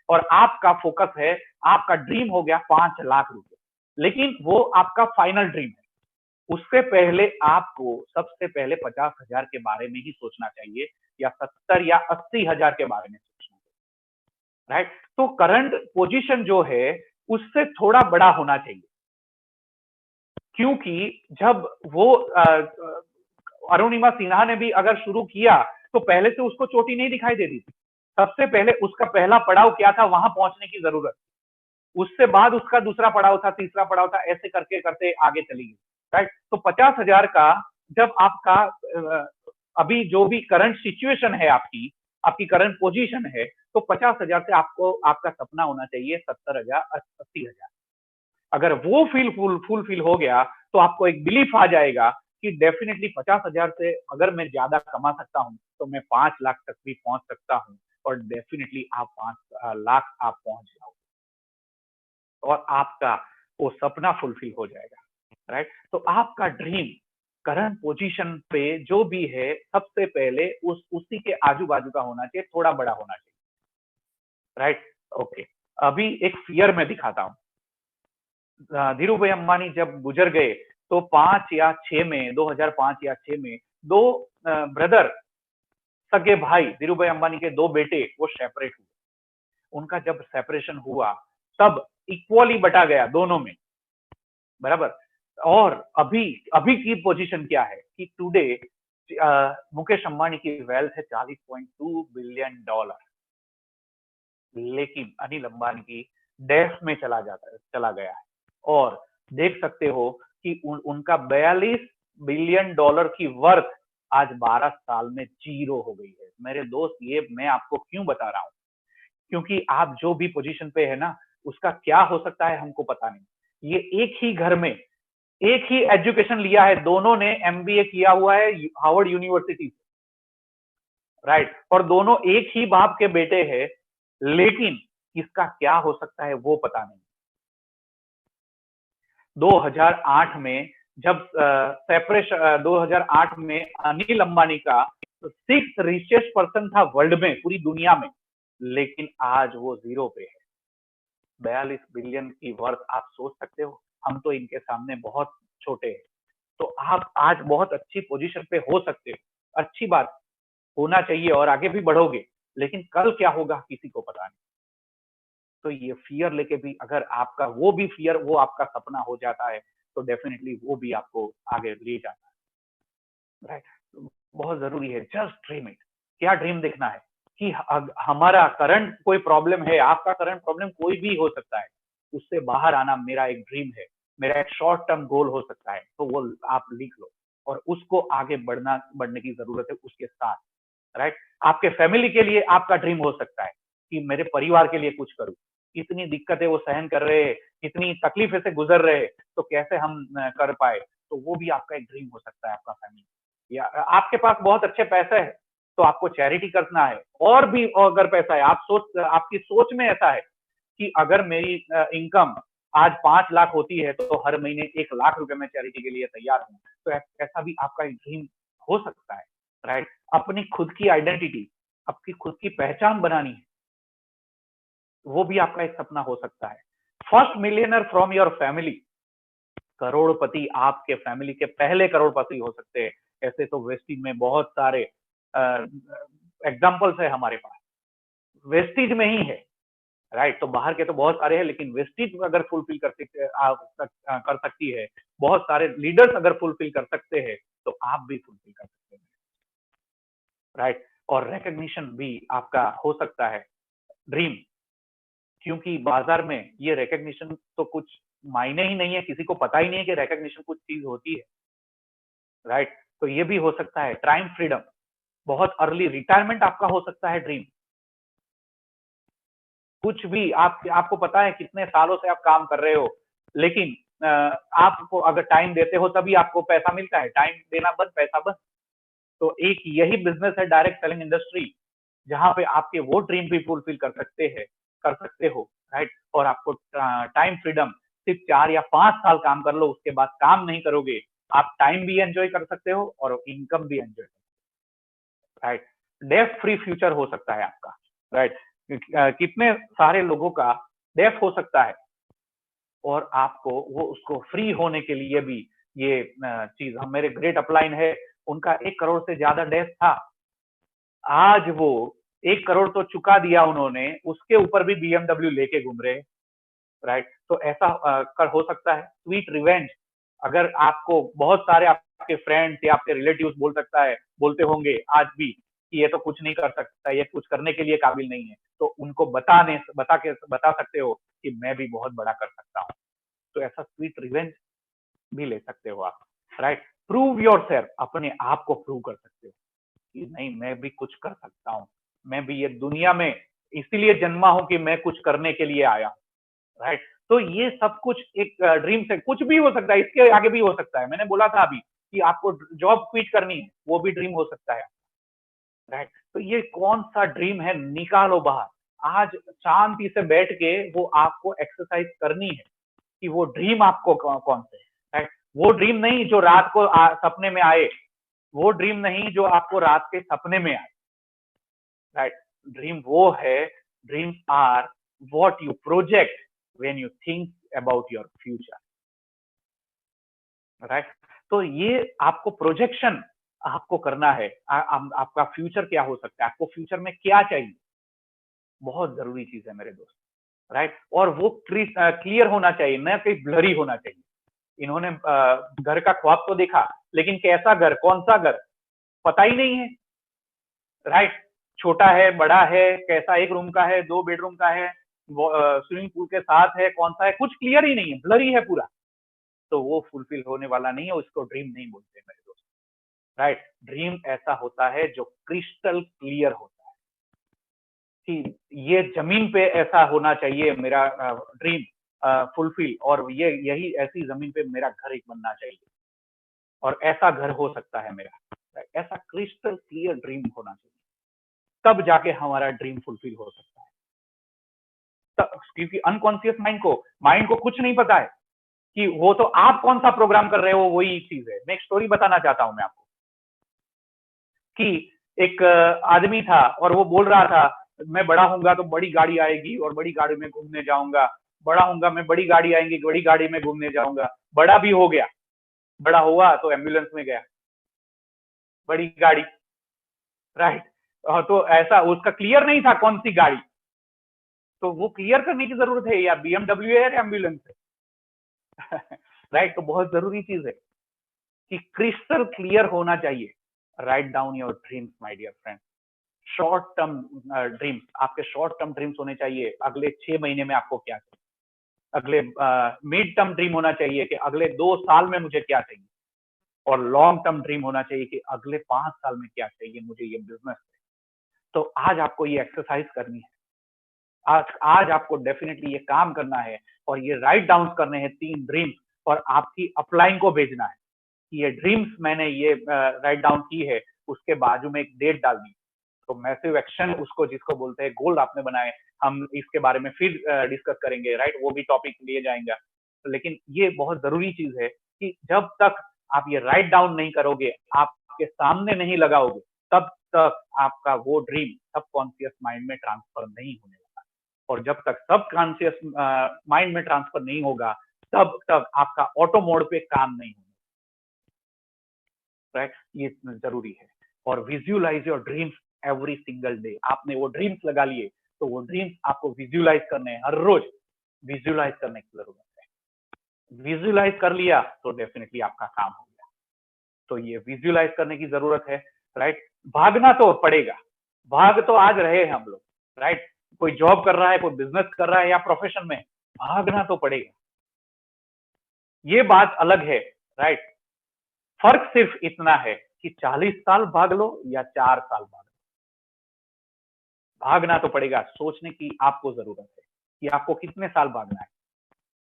और आपका फोकस है, आपका ड्रीम हो गया 5 लाख रुपए, लेकिन वो आपका फाइनल ड्रीम है। उससे पहले आपको सबसे पहले 50,000 के बारे में ही सोचना चाहिए, या 70 या 80,000 के बारे में सोचना चाहिए, राइट। तो करंट पोजीशन जो है उससे थोड़ा बड़ा होना चाहिए, क्योंकि जब वो अरुणिमा सिन्हा ने भी अगर शुरू किया तो पहले से उसको चोटी नहीं दिखाई देती थी। सबसे पहले उसका पहला पड़ाव क्या था, वहां पहुंचने की जरूरत, उससे बाद उसका दूसरा पड़ाव था, तीसरा पड़ाव था, ऐसे करके करते आगे चली गई, राइट। तो 50,000 का जब आपका अभी जो भी करंट सिचुएशन है, आपकी आपकी करंट पोजीशन है, तो 50,000 से आपको आपका सपना होना चाहिए 70,000 80,000। अगर वो फुलफिल हो गया तो आपको एक बिलीफ आ जाएगा कि डेफिनेटली 50,000 से अगर मैं ज्यादा कमा सकता हूँ तो मैं 5 लाख तक भी पहुंच सकता हूँ, और डेफिनेटली आप 5 लाख आप पहुंच जाओगे और आपका वो सपना फुलफिल हो जाएगा, राइट। तो आपका ड्रीम करंट पोजीशन पे जो भी है, सबसे पहले उसी के आजू बाजू का होना चाहिए, थोड़ा बड़ा होना चाहिए, राइट। ओके, अभी एक फियर में दिखाता हूँ। धीरू भाई अंबानी जब गुजर गए तो 2005 या 6 में दो ब्रदर, सगे भाई, धीरू भाई अंबानी के दो बेटे वो सेपरेट हुए। उनका जब सेपरेशन हुआ तब इक्वली बटा गया दोनों में, बराबर। और अभी अभी की पोजीशन क्या है कि टुडे मुकेश अंबानी की वेल्थ है $40.2 बिलियन, लेकिन अनिल अंबानी की डेथ में चला गया है। और देख सकते हो कि उनका $42 बिलियन की वर्थ आज 12 साल में जीरो हो गई है। मेरे दोस्त, ये मैं आपको क्यों बता रहा हूँ, क्योंकि आप जो भी पोजीशन पे है ना, उसका क्या हो सकता है हमको पता नहीं। ये एक ही घर में एक ही एजुकेशन लिया है, दोनों ने एमबीए किया हुआ है हार्वर्ड यूनिवर्सिटी से, राइट। और दोनों एक ही बाप के बेटे हैं, लेकिन किसका क्या हो सकता है वो पता नहीं। 2008 में जब सेपरेशन 2008 में अनिल अंबानी का 6th रिचेस्ट पर्सन था वर्ल्ड में, पूरी दुनिया में, लेकिन आज वो जीरो पे है। 42 बिलियन की वर्थ, आप सोच सकते हो, हम तो इनके सामने बहुत छोटे हैं। तो आप आज बहुत अच्छी पोजीशन पे हो सकते हो, अच्छी बात, होना चाहिए और आगे भी बढ़ोगे, लेकिन कल क्या होगा किसी को पता नहीं। तो ये फियर लेके भी अगर आपका वो भी फियर वो आपका सपना हो जाता है तो डेफिनेटली वो भी आपको आगे ले जाता है, राइट। बहुत जरूरी है, जस्ट ड्रीम इट। क्या ड्रीम देखना है कि हमारा करंट कोई प्रॉब्लम है, आपका करंट प्रॉब्लम कोई भी हो सकता है, उससे बाहर आना मेरा एक ड्रीम है, मेरा एक शॉर्ट टर्म गोल हो सकता है, तो वो आप लिख लो और उसको आगे बढ़ने की जरूरत है उसके साथ, राइट। आपके फैमिली के लिए आपका ड्रीम हो सकता है कि मेरे परिवार के लिए कुछ करूं, इतनी दिक्कतें वो सहन कर रहे हैं, इतनी तकलीफें से गुजर रहे हैं, तो कैसे हम कर पाए, तो वो भी आपका एक ड्रीम हो सकता है आपका फैमिली। या आपके पास बहुत अच्छे पैसे है तो आपको चैरिटी करना है, और भी अगर पैसा है, आपकी सोच में ऐसा है कि अगर मेरी इनकम आज 5 लाख होती है तो हर महीने 1 लाख रुपए मैं चैरिटी के लिए तैयार हूँ, तो ऐसा भी आपका एक ड्रीम हो सकता है, राइट। अपनी खुद की आइडेंटिटी, अपनी खुद की पहचान बनानी है, वो भी आपका एक सपना हो सकता है। First millionaire from your family, करोड़पति आपके फैमिली के पहले करोड़पति हो सकते हैं। ऐसे तो वेस्टिज में बहुत सारे एग्जाम्पल्स है हमारे पास, वेस्टिज में ही है, राइट। तो बाहर के तो बहुत सारे हैं, लेकिन वेस्टिज अगर फुलफिल कर सकती है, बहुत सारे लीडर्स अगर फुलफिल कर सकते हैं, तो आप भी फुलफिल कर सकते हैं, राइट। और रिकग्निशन भी आपका हो सकता है ड्रीम, क्योंकि बाजार में ये रिकग्निशन तो कुछ मायने ही नहीं है, किसी को पता ही नहीं है कि रिकग्निशन कुछ चीज होती है, राइट। तो ये भी हो सकता है टाइम फ्रीडम, बहुत अर्ली रिटायरमेंट आपका हो सकता है ड्रीम। कुछ भी आपको पता है कितने सालों से आप काम कर रहे हो, लेकिन आपको अगर टाइम देते हो तभी आपको पैसा मिलता है, टाइम देना बंद पैसा बंद। तो एक यही बिजनेस है डायरेक्ट सेलिंग इंडस्ट्री, जहां पे आपके वो ड्रीम भी फुलफिल कर सकते हो, राइट। और आपको टाइम फ्रीडम, सिर्फ 4 या 5 साल काम कर लो, उसके बाद काम नहीं करोगे, आप टाइम भी एंजॉय कर सकते हो और इनकम भी enjoy, right. Debt free future हो सकता है आपका, राइट। कितने सारे लोगों का डेफ हो सकता है और आपको वो उसको फ्री होने के लिए भी ये चीज, हम मेरे ग्रेट अपलाइन है, उनका 1 करोड़ से ज्यादा डेफ था, आज वो 1 करोड़ तो चुका दिया उन्होंने, उसके ऊपर भी बीएमडब्ल्यू लेके घूम रहे, राइट। तो ऐसा हो सकता है स्वीट रिवेंज। अगर आपको बहुत सारे आपके फ्रेंड्स या आपके रिलेटिव्स बोलते होंगे आज भी कि ये तो कुछ नहीं कर सकता, ये कुछ करने के लिए काबिल नहीं है, तो उनको बता सकते हो कि मैं भी बहुत बड़ा कर सकता हूँ। तो ऐसा स्वीट रिवेंज भी ले सकते हो आप, राइट। प्रूव योर सेल्फ, अपने आप को प्रूव कर सकते हो कि नहीं, मैं भी कुछ कर सकता हूँ, मैं भी ये दुनिया में इसीलिए जन्मा हूं कि मैं कुछ करने के लिए आया हूँ, राइट। तो ये सब कुछ एक ड्रीम से कुछ भी हो सकता है, इसके आगे भी हो सकता है। मैंने बोला था अभी कि आपको जॉब क्विट करनी है, वो भी ड्रीम हो सकता है, राइट। तो ये कौन सा ड्रीम है, निकालो बाहर। आज शांति से बैठ के वो आपको एक्सरसाइज करनी है कि वो ड्रीम आपको कौन से है, राइट। वो ड्रीम नहीं जो रात को सपने में आए, वो ड्रीम नहीं जो आपको रात के सपने में आए, राइट। ड्रीम वो है, dreams are what you project when you think about your future, right. तो ये आपको प्रोजेक्शन आपको करना है, आपका फ्यूचर क्या हो सकता है, आपको फ्यूचर में क्या चाहिए, बहुत जरूरी चीज है मेरे दोस्त, राइट। और वो क्लियर होना चाहिए, न कहीं ब्लरी होना चाहिए। इन्होंने घर का ख्वाब तो देखा, लेकिन कैसा घर, कौन सा घर, पता ही नहीं है, राइट। छोटा है, बड़ा है, कैसा, एक रूम का है, 2 बेडरूम का है, स्विमिंग पूल के साथ है, कौन सा है, कुछ क्लियर ही नहीं है, ब्लरी है पूरा। तो वो फुलफिल होने वाला नहीं है, उसको ड्रीम नहीं बोलते मेरे दोस्त, राइट। ड्रीम ऐसा होता है जो क्रिस्टल क्लियर होता है कि ये जमीन पे ऐसा होना चाहिए मेरा ड्रीम फुलफिल, और ये यही ऐसी जमीन पे मेरा घर एक बनना चाहिए, और ऐसा घर हो सकता है मेरा, right? ऐसा क्रिस्टल क्लियर ड्रीम होना चाहिए, तब जाके हमारा ड्रीम फुलफिल हो सकता है। क्योंकि अनकॉन्शियस माइंड को कुछ नहीं पता है कि वो तो आप कौन सा प्रोग्राम कर रहे हो, वही चीज है। मैं एक स्टोरी बताना चाहता हूं मैं आपको कि एक आदमी था और वो बोल रहा था मैं बड़ा होऊंगा तो बड़ी गाड़ी आएगी और बड़ी गाड़ी में घूमने जाऊंगा, बड़ा होऊंगा मैं, बड़ी गाड़ी आएंगी, बड़ी गाड़ी में घूमने जाऊंगा। बड़ा भी हो गया, बड़ा हुआ तो एम्बुलेंस में गया, बड़ी गाड़ी, राइट। तो ऐसा उसका क्लियर नहीं था कौन सी गाड़ी, तो वो क्लियर करने की जरूरत है, या BMW है या एम्बुलेंस है राइट। तो बहुत जरूरी चीज है कि क्रिस्टल क्लियर होना चाहिए। Write down your dreams my dear friend. Short term dreams, आपके शॉर्ट टर्म ड्रीम्स होने चाहिए, अगले 6 महीने में आपको क्या चाहिए, अगले मिड टर्म ड्रीम होना चाहिए कि अगले 2 साल में मुझे क्या चाहिए, और लॉन्ग टर्म ड्रीम होना चाहिए कि अगले 5 साल में क्या चाहिए मुझे ये बिजनेस। तो आज आपको ये एक्सरसाइज करनी है, आज आपको डेफिनेटली ये काम करना है, और ये राइट डाउन करने हैं 3 ड्रीम्स, और आपकी अपलाइन को भेजना है कि ये ड्रीम्स मैंने ये राइट डाउन की है, उसके बाजू में एक डेट डाल दी। तो मैसिव एक्शन उसको जिसको बोलते हैं, गोल आपने बनाए, हम इसके बारे में फिर डिस्कस करेंगे, राइट। वो भी टॉपिक लिए जाएंगे, लेकिन ये बहुत जरूरी चीज है कि जब तक आप ये राइट डाउन नहीं करोगे, आपके सामने नहीं लगाओगे, तब तक आपका वो ड्रीम सब कॉन्शियस माइंड में ट्रांसफर नहीं होने वाला। और जब तक सब कॉन्शियस माइंड में ट्रांसफर नहीं होगा, तब तक आपका ऑटो मोड पे काम नहीं होगा, राइट। ये जरूरी है। और visualise your dreams every single day. आपने वो ड्रीम्स लगा लिए, तो वो ड्रीम्स आपको विजुअलाइज करने हैं, हर रोज विजुअलाइज करने की जरूरत है। विजुअलाइज कर लिया तो डेफिनेटली आपका काम हो गया। तो ये विजुअलाइज करने की जरूरत है, राइट। भागना तो पड़ेगा, भाग तो आज रहे हैं हम लोग, राइट। कोई जॉब कर रहा है, कोई बिजनेस कर रहा है, या प्रोफेशन में, भागना तो पड़ेगा, ये बात अलग है, राइट। फर्क सिर्फ इतना है कि 40 साल भाग लो या 4 साल भाग लो, भागना तो पड़ेगा। सोचने की आपको जरूरत है कि आपको कितने साल भागना है।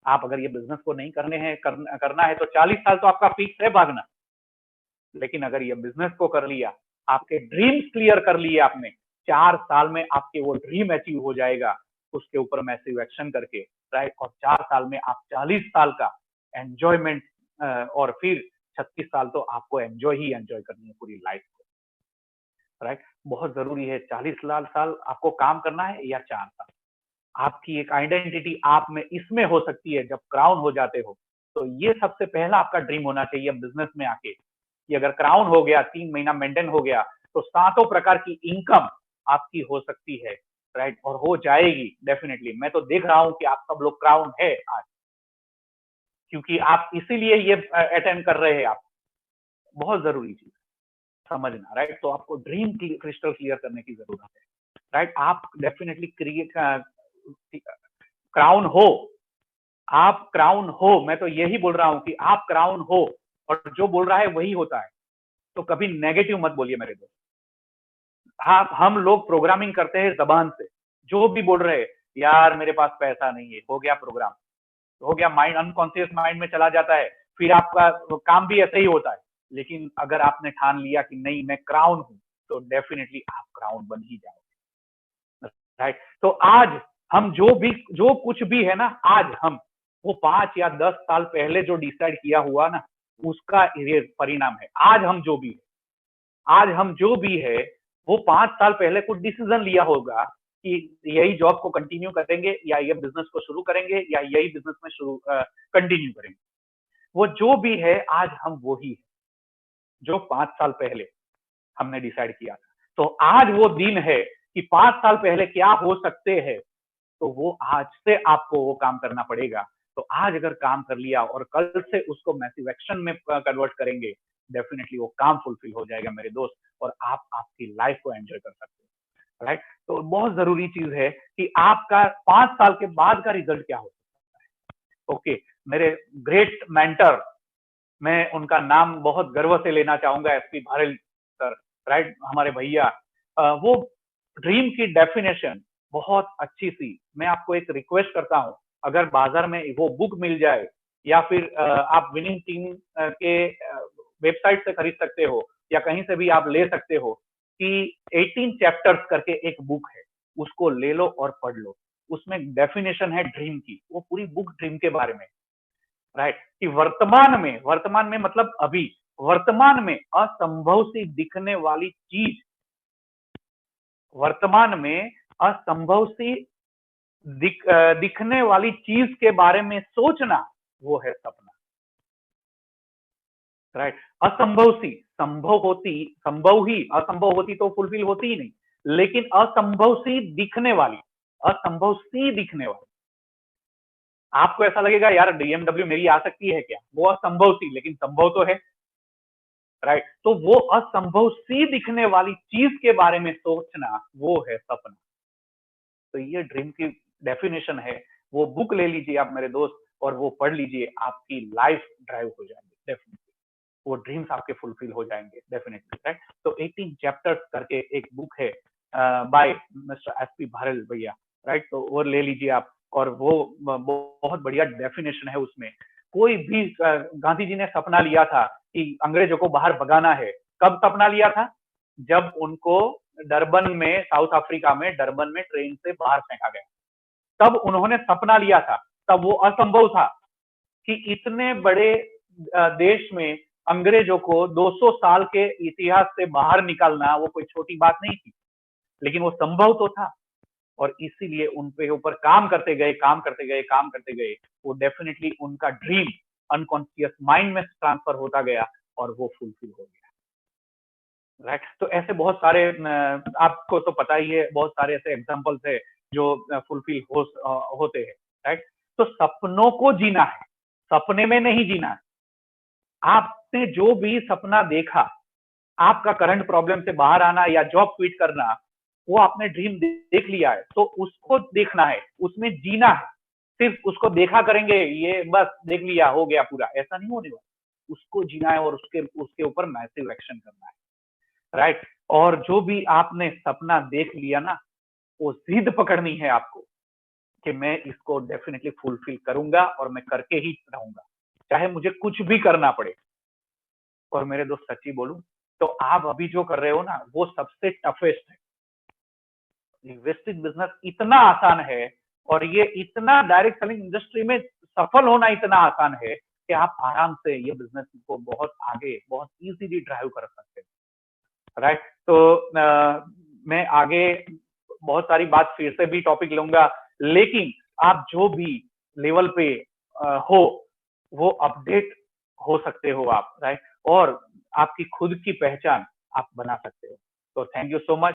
आप अगर ये बिजनेस को नहीं करना है तो 40 साल तो आपका फिक्स है भागना। लेकिन अगर ये बिजनेस को कर लिया, आपके ड्रीम्स क्लियर कर लिए आपने, 4 साल में आपके वो ड्रीम अचीव हो जाएगा, उसके ऊपर मैसिव एक्शन करके, राइट। और 4 साल में आप 40 साल का एंजॉयमेंट, और फिर 36 साल तो आपको एंजॉय ही एंजॉय करनी है पूरी लाइफ को, राइट। बहुत जरूरी है 40 साल आपको काम करना है या 4 साल। आपकी एक आइडेंटिटी आप में इसमें हो सकती है जब क्राउन हो जाते हो। तो ये सबसे पहला आपका ड्रीम होना चाहिए बिजनेस में आके, कि अगर क्राउन हो गया, 3 महीना मेंटेन हो गया, तो 7 प्रकार की इनकम आपकी हो सकती है, राइट। और हो जाएगी डेफिनेटली। मैं तो देख रहा हूं कि आप सब लोग क्राउन है आज, क्योंकि आप इसीलिए ये अटेंड कर रहे हैं। आप बहुत जरूरी चीज समझना, राइट। तो आपको ड्रीम क्रिस्टल क्लियर करने की जरूरत है, राइट। आप डेफिनेटली क्रिएट क्राउन हो, आप क्राउन हो। मैं तो यही बोल रहा हूं कि आप क्राउन हो, और जो बोल रहा है वही होता है। तो कभी नेगेटिव मत बोलिए मेरे दोस्त। हम लोग प्रोग्रामिंग करते हैं जबान से, जो भी बोल रहे हैं, यार मेरे पास पैसा नहीं है, हो गया प्रोग्राम, हो गया, माइंड अनकॉन्शियस माइंड में चला जाता है, फिर आपका काम भी ऐसे ही होता है। लेकिन अगर आपने ठान लिया कि नहीं मैं क्राउन हूं, तो डेफिनेटली आप क्राउन बन ही जाओगे, राइट। तो आज हम जो कुछ भी है ना, आज हम वो 5 या 10 साल पहले जो डिसाइड किया हुआ ना, उसका ये परिणाम है। आज हम जो भी है वो 5 साल पहले कुछ डिसीजन लिया होगा कि यही जॉब को कंटिन्यू करेंगे या ये बिजनेस को शुरू करेंगे या यही बिजनेस में शुरू कंटिन्यू करेंगे। वो जो भी है आज हम वो ही है जो 5 साल पहले हमने डिसाइड किया था। तो आज वो दिन है कि 5 साल पहले क्या हो सकते हैं, तो वो आज से आपको वो काम करना पड़ेगा। तो आज अगर काम कर लिया और कल से उसको मैसिव एक्शन में कन्वर्ट करेंगे, डेफिनेटली वो काम फुलफिल हो जाएगा मेरे दोस्त, और आप आपकी लाइफ को एंजॉय कर सकते हो, राइट। तो बहुत जरूरी चीज है कि आपका 5 साल के बाद का रिजल्ट क्या हो सकता है। ओके, मेरे ग्रेट मेंटर, मैं उनका नाम बहुत गर्व से लेना चाहूंगा, एसपी भारल सर, राइट, हमारे भैया। वो ड्रीम की डेफिनेशन बहुत अच्छी सी, मैं आपको एक रिक्वेस्ट करता हूं, अगर बाजार में वो बुक मिल जाए या फिर आप विनिंग टीम के वेबसाइट से खरीद सकते हो या कहीं से भी आप ले सकते हो कि 18 चैप्टर्स करके एक बुक है, उसको ले लो और पढ़ लो। उसमें डेफिनेशन है ड्रीम की, वो पूरी बुक ड्रीम के बारे में, राइट, कि वर्तमान में मतलब अभी वर्तमान में असंभव सी दिखने वाली चीज, वर्तमान में असंभव सी दिखने वाली चीज के बारे में सोचना, वो है सपना, राइट। असंभव सी, संभव होती तो फुलफिल होती ही नहीं, लेकिन असंभव सी दिखने वाली, आपको ऐसा लगेगा यार डीएमडब्ल्यू मेरी आ सकती है क्या, वो असंभव सी लेकिन संभव तो है, राइट। तो वो असंभव सी दिखने वाली चीज के बारे में सोचना, वो है सपना। तो ये ड्रीम की डेफिनेशन है, वो बुक ले लीजिए आप मेरे दोस्त और वो पढ़ लीजिए, आपकी लाइफ ड्राइव हो जाएंगे डेफिनेटली, वो ड्रीम्स आपके फुलफिल हो जाएंगे डेफिनेटली, राइट। तो 18 चैप्टर्स करके एक बुक है बाय मिस्टर एसपी भारल भैया, राइट, तो वो ले लीजिए आप, और वो बहुत बढ़िया डेफिनेशन है उसमें। कोई भी गांधी जी ने सपना लिया था कि अंग्रेजों को बाहर भगाना है, कब सपना लिया था, जब उनको डरबन में, साउथ अफ्रीका में डरबन में ट्रेन से बाहर फेंका गया, तब उन्होंने सपना लिया था। तब वो असंभव था कि इतने बड़े देश में अंग्रेजों को 200 साल के इतिहास से बाहर निकालना वो कोई छोटी बात नहीं थी, लेकिन वो संभव तो था, और इसीलिए उन पे ऊपर काम करते गए, वो डेफिनेटली उनका ड्रीम अनकॉन्शियस माइंड में ट्रांसफर होता गया और वो फुलफिल हो गया, राइट। तो ऐसे बहुत सारे आपको तो पता ही है, बहुत सारे ऐसे एग्जांपल्स है जो फुलफिल होते हैं, राइट। तो सपनों को जीना है, सपने में नहीं जीना है। आपने जो भी सपना देखा, आपका करंट प्रॉब्लम से बाहर आना या जॉब क्विट करना, वो आपने ड्रीम देख लिया है, तो उसको देखना है, उसमें जीना है। सिर्फ उसको देखा करेंगे, ये बस देख लिया हो गया पूरा, ऐसा नहीं होने वाला। उसको जीना है और उसके ऊपर मैसिव एक्शन करना है, राइट। और जो भी आपने सपना देख लिया ना, वो जिद पकड़नी है आपको कि मैं इसको डेफिनेटली फुलफिल करूंगा और मैं करके ही रहूंगा, चाहे मुझे कुछ भी करना पड़े। और मेरे दोस्त सच्ची बोलूं तो आप अभी जो कर रहे हो ना, वो सबसे टफेस्ट है। इन्वेस्टिंग बिजनेस इतना आसान है और ये इतना डायरेक्ट सेलिंग इंडस्ट्री में सफल होना इतना आसान है कि आप आराम से ये बिजनेस को बहुत आगे, बहुत इजीली ड्राइव कर सकते हैं, राइट। तो मैं आगे बहुत सारी बात फिर से भी टॉपिक लूंगा, लेकिन आप जो भी लेवल पे हो, वो अपडेट हो सकते हो आप, राइट, और आपकी खुद की पहचान आप बना सकते हो। तो थैंक यू सो मच।